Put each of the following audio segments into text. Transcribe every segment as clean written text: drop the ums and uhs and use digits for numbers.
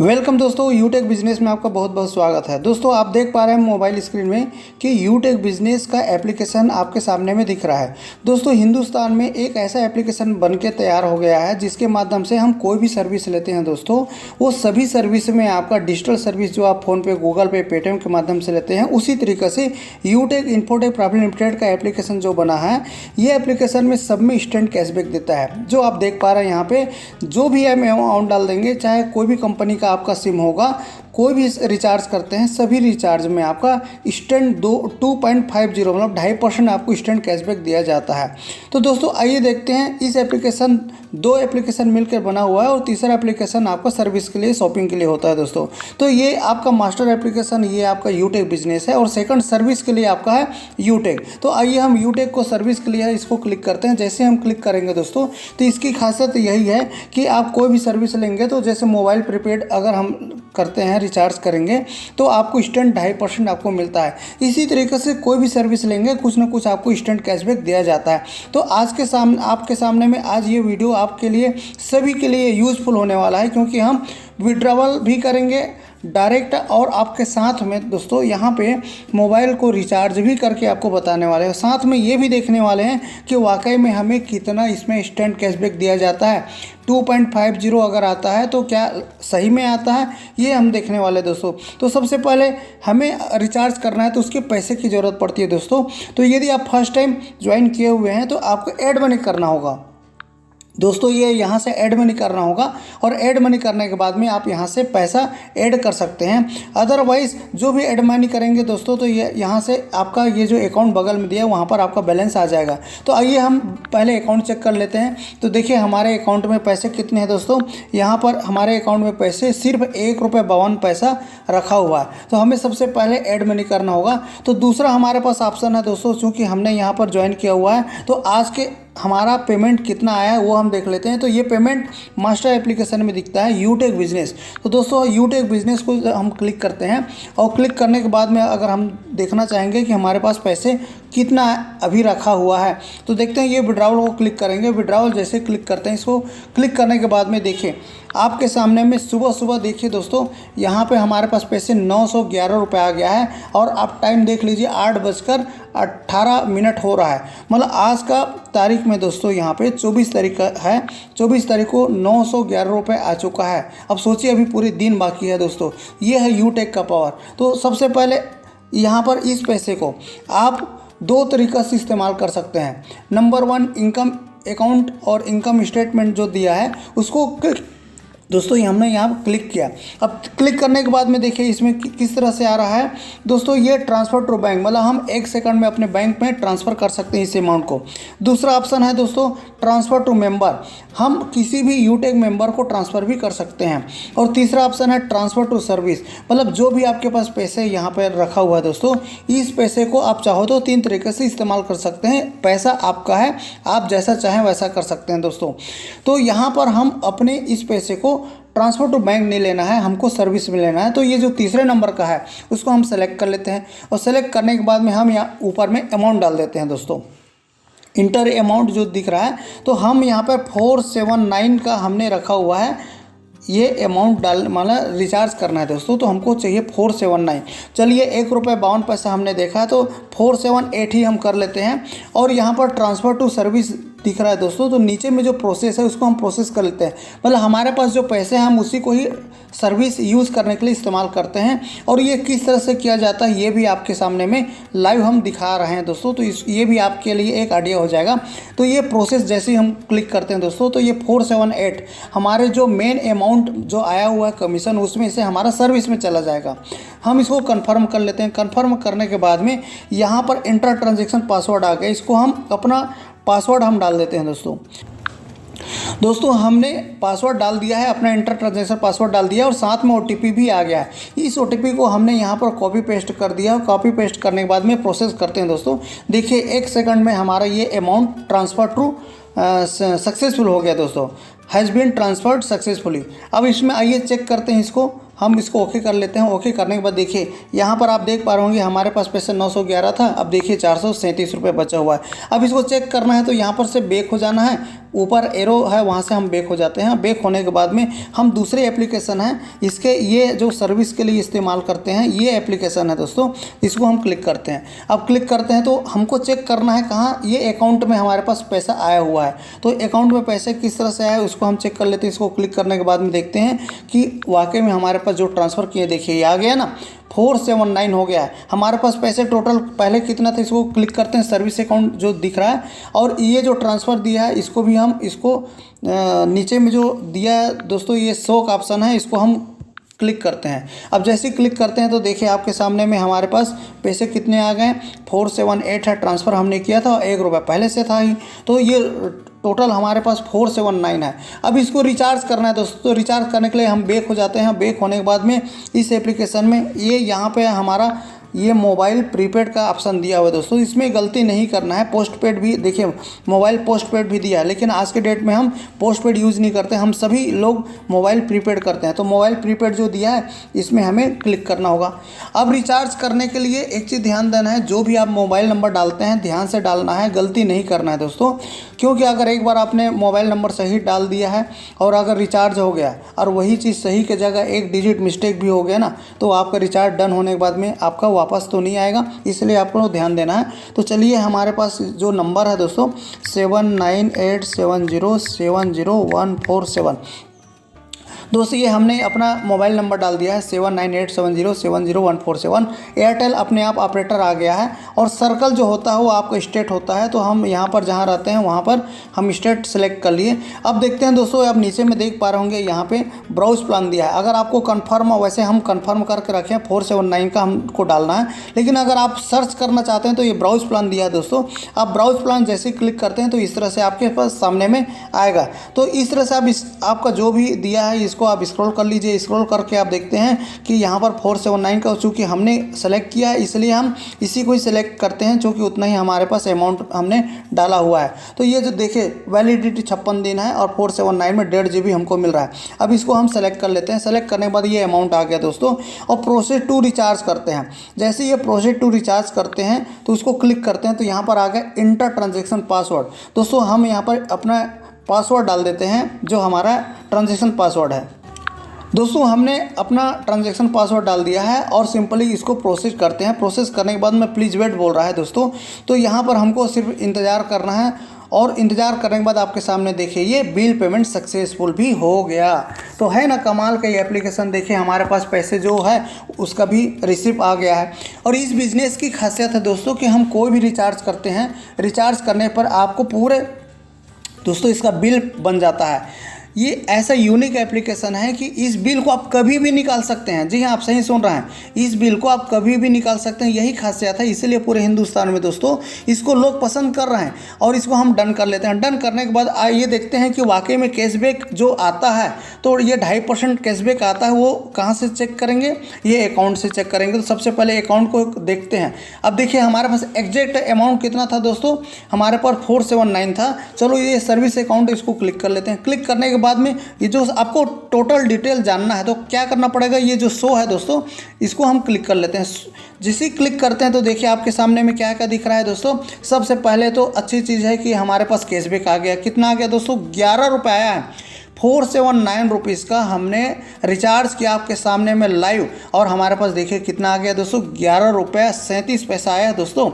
Welcome दोस्तों, यूटेक business में आपका बहुत बहुत स्वागत है। दोस्तों आप देख पा रहे हैं मोबाइल स्क्रीन में कि यूटेक बिजनेस का एप्लीकेशन आपके सामने में दिख रहा है। दोस्तों हिंदुस्तान में एक ऐसा एप्लीकेशन बन के तैयार हो गया है जिसके माध्यम से हम कोई भी सर्विस लेते हैं दोस्तों, वो सभी सर्विस में आपका डिजिटल सर्विस जो आप फ़ोन पे, गूगल पे, पेटीएम के माध्यम से लेते हैं, उसी तरीके से यूटेक इन्फोटेक प्राइवेट लिमिटेड का एप्लीकेशन जो बना है, ये एप्लीकेशन में सब में इंस्टेंट कैशबैक देता है। जो आप देख पा रहे हैं यहाँ पे, जो भी हम अमाउंट डाल देंगे, चाहे कोई भी कंपनी का आपका सिम होगा, कोई भी रिचार्ज करते हैं, सभी रिचार्ज में आपका इंस्टेंट 2.50 मतलब 2.5% आपको इंस्टेंट कैशबैक दिया जाता है। तो दोस्तों आइए देखते हैं, इस एप्लीकेशन, दो एप्लीकेशन मिलकर बना हुआ है और तीसरा एप्लीकेशन आपका सर्विस के लिए, शॉपिंग के लिए होता है दोस्तों। तो ये आपका मास्टर एप्लीकेशन, ये आपका यूटेक बिजनेस है और सेकंड सर्विस के लिए आपका है यूटेक। तो आइए हम यूटेक को सर्विस के लिए इसको क्लिक करते हैं। जैसे हम क्लिक करेंगे दोस्तों, तो इसकी खासियत यही है कि आप कोई भी सर्विस लेंगे तो जैसे मोबाइल प्रीपेड अगर हम करते हैं, रिचार्ज करेंगे, तो आपको इंस्टेंट 2.5% आपको मिलता है। इसी तरीके से कोई भी सर्विस लेंगे, कुछ ना कुछ आपको इंस्टेंट कैशबैक दिया जाता है। तो आज के सामने, आपके सामने में आज ये वीडियो आपके लिए, सभी के लिए यूज़फुल होने वाला है, क्योंकि हम विड्रॉवल भी करेंगे डायरेक्ट और आपके साथ में दोस्तों यहाँ पे मोबाइल को रिचार्ज भी करके आपको बताने वाले हैं। साथ में ये भी देखने वाले हैं कि वाकई में हमें कितना इसमें इंस्टेंट कैशबैक दिया जाता है। 2.50 अगर आता है तो क्या सही में आता है, ये हम देखने वाले दोस्तों। तो सबसे पहले हमें रिचार्ज करना है तो उसके पैसे की ज़रूरत पड़ती है दोस्तों। तो यदि आप फर्स्ट टाइम ज्वाइन किए हुए हैं तो आपको ऐड मनी करना होगा दोस्तों। ये यहाँ से ऐड मनी करना होगा और ऐड मनी करने के बाद में आप यहाँ से पैसा ऐड कर सकते हैं। अदरवाइज़ जो भी ऐड मनी करेंगे दोस्तों, तो ये यहाँ से आपका ये जो अकाउंट बगल में दिया है वहाँ पर आपका बैलेंस आ जाएगा। तो आइए हम पहले अकाउंट चेक कर लेते हैं। तो देखिए हमारे अकाउंट में पैसे कितने हैं दोस्तों। यहाँ पर हमारे अकाउंट में पैसे सिर्फ ₹1.52 रखा हुआ है। तो हमें सबसे पहले ऐड मनी करना होगा। तो दूसरा हमारे पास ऑप्शन है दोस्तों, चूँकि हमने यहाँ पर ज्वाइन किया हुआ है, तो आज के हमारा पेमेंट कितना आया है वो हम देख लेते हैं। तो ये पेमेंट मास्टर एप्लीकेशन में दिखता है यूटेक बिजनेस। तो दोस्तों यूटेक बिजनेस को हम क्लिक करते हैं और क्लिक करने के बाद में अगर हम देखना चाहेंगे कि हमारे पास पैसे कितना अभी रखा हुआ है, तो देखते हैं ये विड्रॉवल को क्लिक करेंगे। विड्रॉवल जैसे क्लिक करते हैं, इसको क्लिक करने के बाद में देखिए आपके सामने में सुबह सुबह देखिए दोस्तों, यहाँ पे हमारे पास पैसे 911 रुपये आ गया है। और आप टाइम देख लीजिए, 8:18 हो रहा है। मतलब आज का तारीख में दोस्तों यहाँ पे 24 तारीख है, 24 तारीख को 911 रुपये आ चुका है। अब सोचिए अभी पूरे दिन बाकी है दोस्तों। ये है यूटेक का पावर। तो सबसे पहले यहाँ पर इस पैसे को आप दो तरीक़ा से इस्तेमाल कर सकते हैं। नंबर 1, इनकम अकाउंट और इनकम स्टेटमेंट जो दिया है उसको दोस्तों हमने यहाँ क्लिक किया। अब क्लिक करने के बाद में देखिए इसमें किस तरह से आ रहा है दोस्तों, ये ट्रांसफ़र टू बैंक, मतलब हम 1 सेकंड में अपने बैंक में ट्रांसफ़र कर सकते हैं इस अमाउंट को। दूसरा ऑप्शन है दोस्तों ट्रांसफ़र टू मेंबर, हम किसी भी यूटेक मेंबर को ट्रांसफ़र भी कर सकते हैं। और तीसरा ऑप्शन है ट्रांसफ़र टू सर्विस, मतलब जो भी आपके पास पैसे यहाँ पर रखा हुआ है दोस्तों, इस पैसे को आप चाहो तो 3 तरीके से इस्तेमाल कर सकते हैं। पैसा आपका है, आप जैसा चाहें वैसा कर सकते हैं दोस्तों। तो यहाँ पर हम अपने इस पैसे को ट्रांसफ़र टू बैंक नहीं लेना है, हमको सर्विस में लेना है। तो ये जो तीसरे नंबर का है उसको हम सेलेक्ट कर लेते हैं और सेलेक्ट करने के बाद में हम यहाँ ऊपर में अमाउंट डाल देते हैं दोस्तों। इंटर अमाउंट जो दिख रहा है, तो हम यहाँ पर 479 का हमने रखा हुआ है, ये अमाउंट डाल मतलब रिचार्ज करना है दोस्तों। तो हमको चाहिए 479। चलिए ₹1.52 हमने देखा, तो 478 ही हम कर लेते हैं। और यहाँ पर ट्रांसफ़र टू सर्विस दिख रहा है दोस्तों, तो नीचे में जो प्रोसेस है उसको हम प्रोसेस कर लेते हैं। मतलब हमारे पास जो पैसे हैं हम उसी को ही सर्विस यूज़ करने के लिए इस्तेमाल करते हैं। और ये किस तरह से किया जाता है ये भी आपके सामने में लाइव हम दिखा रहे हैं दोस्तों। तो ये भी आपके लिए एक आइडिया हो जाएगा। तो ये प्रोसेस जैसे ही हम क्लिक करते हैं दोस्तों, तो ये 478 हमारे जो मेन अमाउंट जो आया हुआ है कमीशन, उसमें से हमारा सर्विस में चला जाएगा। हम इसको कन्फर्म कर लेते हैं। कन्फर्म करने के बाद में यहाँ पर इंटर ट्रांजेक्शन पासवर्ड आ गया, इसको हम अपना पासवर्ड हम डाल देते हैं दोस्तों हमने पासवर्ड डाल दिया है, अपना इंटर ट्रांजेक्शन पासवर्ड डाल दिया और साथ में OTP भी आ गया है। इस OTP को हमने यहाँ पर कॉपी पेस्ट कर दिया। कॉपी पेस्ट करने के बाद में प्रोसेस करते हैं दोस्तों। देखिए 1 सेकंड में हमारा ये अमाउंट ट्रांसफ़र टू सक्सेसफुल हो गया दोस्तों, हैज़ बीन ट्रांसफर्ड सक्सेसफुली। अब इसमें आइए चेक करते हैं इसको, हम इसको ओके कर लेते हैं। ओके करने के बाद देखिए यहाँ पर आप देख पा रहे होंगे हमारे पास पैसे 911 था, अब देखिए 437 रुपये बचा हुआ है। अब इसको चेक करना है तो यहाँ पर से बैक हो जाना है, ऊपर एरो है वहाँ से हम बैक हो जाते हैं। बैक होने के बाद में हम दूसरे एप्लीकेशन है इसके, ये जो सर्विस के लिए इस्तेमाल करते हैं ये एप्लीकेशन है दोस्तों, इसको हम क्लिक करते हैं। अब क्लिक करते हैं तो हमको चेक करना है कहाँ, ये अकाउंट में हमारे पास पैसा आया हुआ है। तो अकाउंट में पैसे किस तरह से आया है उसको हम चेक कर लेते हैं। इसको क्लिक करने के बाद में देखते हैं कि वाकई में हमारे पास जो ट्रांसफ़र किए, देखिए ये आ गया ना, 479 हो गया है हमारे पास पैसे। टोटल पहले कितना था, इसको क्लिक करते हैं, सर्विस अकाउंट जो दिख रहा है, और ये जो ट्रांसफ़र दिया है इसको भी हम इसको नीचे में जो दिया है दोस्तों, ये शो का ऑप्शन है, इसको हम क्लिक करते हैं। अब जैसे ही क्लिक करते हैं तो देखिए आपके सामने में हमारे पास पैसे कितने आ गए, 478 है, ट्रांसफ़र हमने किया था और 1 रुपये पहले से था ही, तो ये टोटल हमारे पास 479 है। अब इसको रिचार्ज करना है दोस्तों, तो रिचार्ज करने के लिए हम बैक हो जाते हैं। बैक होने के बाद में इस एप्लीकेशन में ये यहाँ पे हमारा ये मोबाइल प्रीपेड का ऑप्शन दिया हुआ है दोस्तों, इसमें गलती नहीं करना है। पोस्टपेड भी देखिए, मोबाइल पोस्टपेड भी दिया है, लेकिन आज के डेट में हम पोस्टपेड यूज़ नहीं करते, हम सभी लोग मोबाइल प्रीपेड करते हैं। तो मोबाइल प्रीपेड जो दिया है इसमें हमें क्लिक करना होगा। अब रिचार्ज करने के लिए एक चीज़ ध्यान देना है, जो भी आप मोबाइल नंबर डालते हैं ध्यान से डालना है, गलती नहीं करना है दोस्तों, क्योंकि अगर एक बार आपने मोबाइल नंबर सही डाल दिया है और अगर रिचार्ज हो गया और वही चीज़ सही के जगह एक डिजिट मिस्टेक भी हो गया ना, तो आपका रिचार्ज डन होने के बाद में आपका वापस तो नहीं आएगा, इसलिए आपको ध्यान देना है। तो चलिए हमारे पास जो नंबर है दोस्तों 7987070147 दोस्तों, ये हमने अपना मोबाइल नंबर डाल दिया है 7987070147। एयरटेल अपने आप ऑपरेटर आ गया है और सर्कल जो होता है वो आपका स्टेट होता है, तो हम यहाँ पर जहाँ रहते हैं वहाँ पर हम स्टेट सेलेक्ट कर लिए। अब देखते हैं दोस्तों, आप नीचे में देख पा रहे होंगे यहाँ पे ब्राउज प्लान दिया है। अगर आपको कन्फर्म, वैसे हम कन्फर्म करके रखें 479 का हमको डालना है, लेकिन अगर आप सर्च करना चाहते हैं तो ये ब्राउज प्लान दिया है दोस्तों। आप ब्राउज प्लान जैसे ही क्लिक करते हैं तो इस तरह से आपके पास सामने में आएगा। तो इस तरह से आप आपका जो भी दिया है इसको आप स्क्रॉल कर लीजिए। स्क्रॉल करके आप देखते हैं कि यहाँ पर 479 का चूँकि हमने सेलेक्ट किया है इसलिए हम इसी को ही सेलेक्ट करते हैं, चूँकि उतना ही हमारे पास अमाउंट हमने डाला हुआ है। तो ये जो देखिए वैलिडिटी 56 दिन है और 479 में 1.5 GB हमको मिल रहा है। अब इसको हम सेलेक्ट कर लेते हैं। सेलेक्ट करने के बाद ये अमाउंट आ गया दोस्तों, और प्रोसेस टू रिचार्ज करते हैं। जैसे ये प्रोसेस टू रिचार्ज करते हैं तो उसको क्लिक करते हैं तो यहाँ पर आ गया इंटर ट्रांजेक्शन पासवर्ड। दोस्तों हम यहाँ पर अपना पासवर्ड डाल देते हैं, जो हमारा ट्रांजेक्शन पासवर्ड है। दोस्तों हमने अपना ट्रांजैक्शन पासवर्ड डाल दिया है और सिंपली इसको प्रोसेस करते हैं। प्रोसेस करने के बाद में प्लीज़ वेट बोल रहा है दोस्तों, तो यहाँ पर हमको सिर्फ इंतज़ार करना है, और इंतज़ार करने के बाद आपके सामने देखिए ये बिल पेमेंट सक्सेसफुल भी हो गया। तो है ना कमाल का ये एप्लीकेशन, देखिए हमारे पास पैसे जो है उसका भी रिसिप्ट आ गया है। और इस बिज़नेस की खासियत है दोस्तों कि हम कोई भी रिचार्ज करते हैं, रिचार्ज करने पर आपको पूरे दोस्तों इसका बिल बन जाता है। ये ऐसा यूनिक एप्लीकेशन है कि इस बिल को आप कभी भी निकाल सकते हैं। जी हाँ, आप सही सुन रहे हैं, इस बिल को आप कभी भी निकाल सकते हैं, यही खासियत है। इसीलिए पूरे हिंदुस्तान में दोस्तों इसको लोग पसंद कर रहे हैं और इसको हम डन कर लेते हैं। डन करने के बाद आइए देखते हैं कि वाकई में कैशबैक जो आता है, तो ये 2.5% कैशबैक आता है, वो कहाँ से चेक करेंगे, ये अकाउंट से चेक करेंगे। तो सबसे पहले अकाउंट को देखते हैं। अब देखिए हमारे पास एग्जैक्ट अमाउंट कितना था दोस्तों, हमारे पास 479 था। चलो ये सर्विस अकाउंट, इसको क्लिक कर लेते हैं। क्लिक करने के बाद में ये जो आपको टोटल डिटेल जानना है तो क्या करना पड़ेगा, ये जो शो है दोस्तों इसको हम क्लिक कर लेते हैं। जिसे क्लिक करते हैं तो देखिए आपके सामने में क्या क्या दिख रहा है दोस्तों। सबसे पहले तो अच्छी चीज़ है कि हमारे पास कैशबैक आ गया। कितना आ गया दोस्तों, 11 रुपये आया है। 479 रुपीज़ का हमने रिचार्ज किया आपके सामने में लाइव, और हमारे पास देखिए कितना आ गया दोस्तों, 11 रुपये 37 पैसा आया दोस्तों।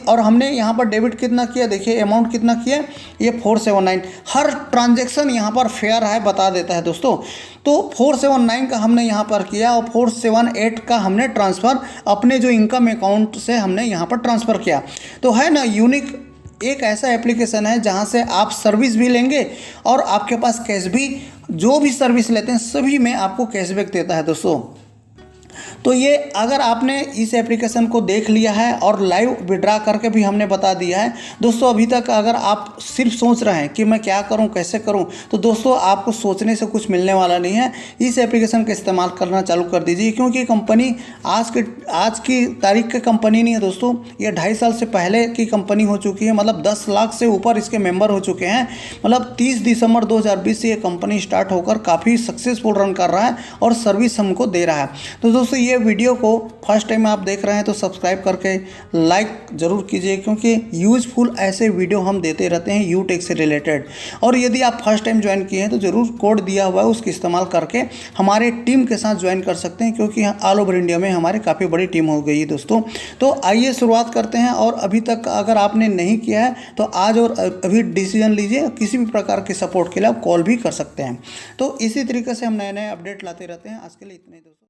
और हमने यहाँ पर डेबिट कितना किया, देखिए अमाउंट कितना किया, ये 479। हर ट्रांजैक्शन यहाँ पर फेयर है, बता देता है दोस्तों। तो 479 का हमने यहाँ पर किया और 478 का हमने ट्रांसफ़र अपने जो इनकम अकाउंट से हमने यहाँ पर ट्रांसफ़र किया। तो है ना यूनिक, एक ऐसा एप्लीकेशन है जहां से आप सर्विस भी लेंगे और आपके पास कैश भी, जो भी सर्विस लेते हैं सभी में आपको कैशबैक देता है दोस्तों। तो ये अगर आपने इस एप्लीकेशन को देख लिया है और लाइव विड्रा करके भी हमने बता दिया है दोस्तों, अभी तक अगर आप सिर्फ सोच रहे हैं कि मैं क्या करूं कैसे करूं, तो दोस्तों आपको सोचने से कुछ मिलने वाला नहीं है। इस एप्लीकेशन का इस्तेमाल करना चालू कर दीजिए, क्योंकि कंपनी आज की तारीख की कंपनी नहीं है दोस्तों, ये 2.5 साल से पहले की कंपनी हो चुकी है। मतलब 10 लाख से ऊपर इसके मेंबर हो चुके हैं। मतलब 30 दिसंबर 2020 से ये कंपनी स्टार्ट होकर काफ़ी सक्सेसफुल रन कर रहा है और सर्विस हमको दे रहा है। तो दोस्तों ये ये वीडियो को फर्स्ट टाइम आप देख रहे हैं तो सब्सक्राइब करके लाइक ज़रूर कीजिए, क्योंकि यूज़फुल ऐसे वीडियो हम देते रहते हैं यूटेक से रिलेटेड। और यदि आप फर्स्ट टाइम ज्वाइन किए हैं तो ज़रूर कोड दिया हुआ है उसका इस्तेमाल करके हमारे टीम के साथ ज्वाइन कर सकते हैं, क्योंकि ऑल ओवर इंडिया में हमारे काफ़ी बड़ी टीम हो गई है दोस्तों। तो आइए शुरुआत करते हैं। और अभी तक अगर आपने नहीं किया है तो आज और अभी डिसीजन लीजिए। किसी भी प्रकार के सपोर्ट के लिए आप कॉल भी कर सकते हैं। तो इसी तरीके से हम नए नए अपडेट लाते रहते हैं। आज के लिए इतने ही दोस्तों।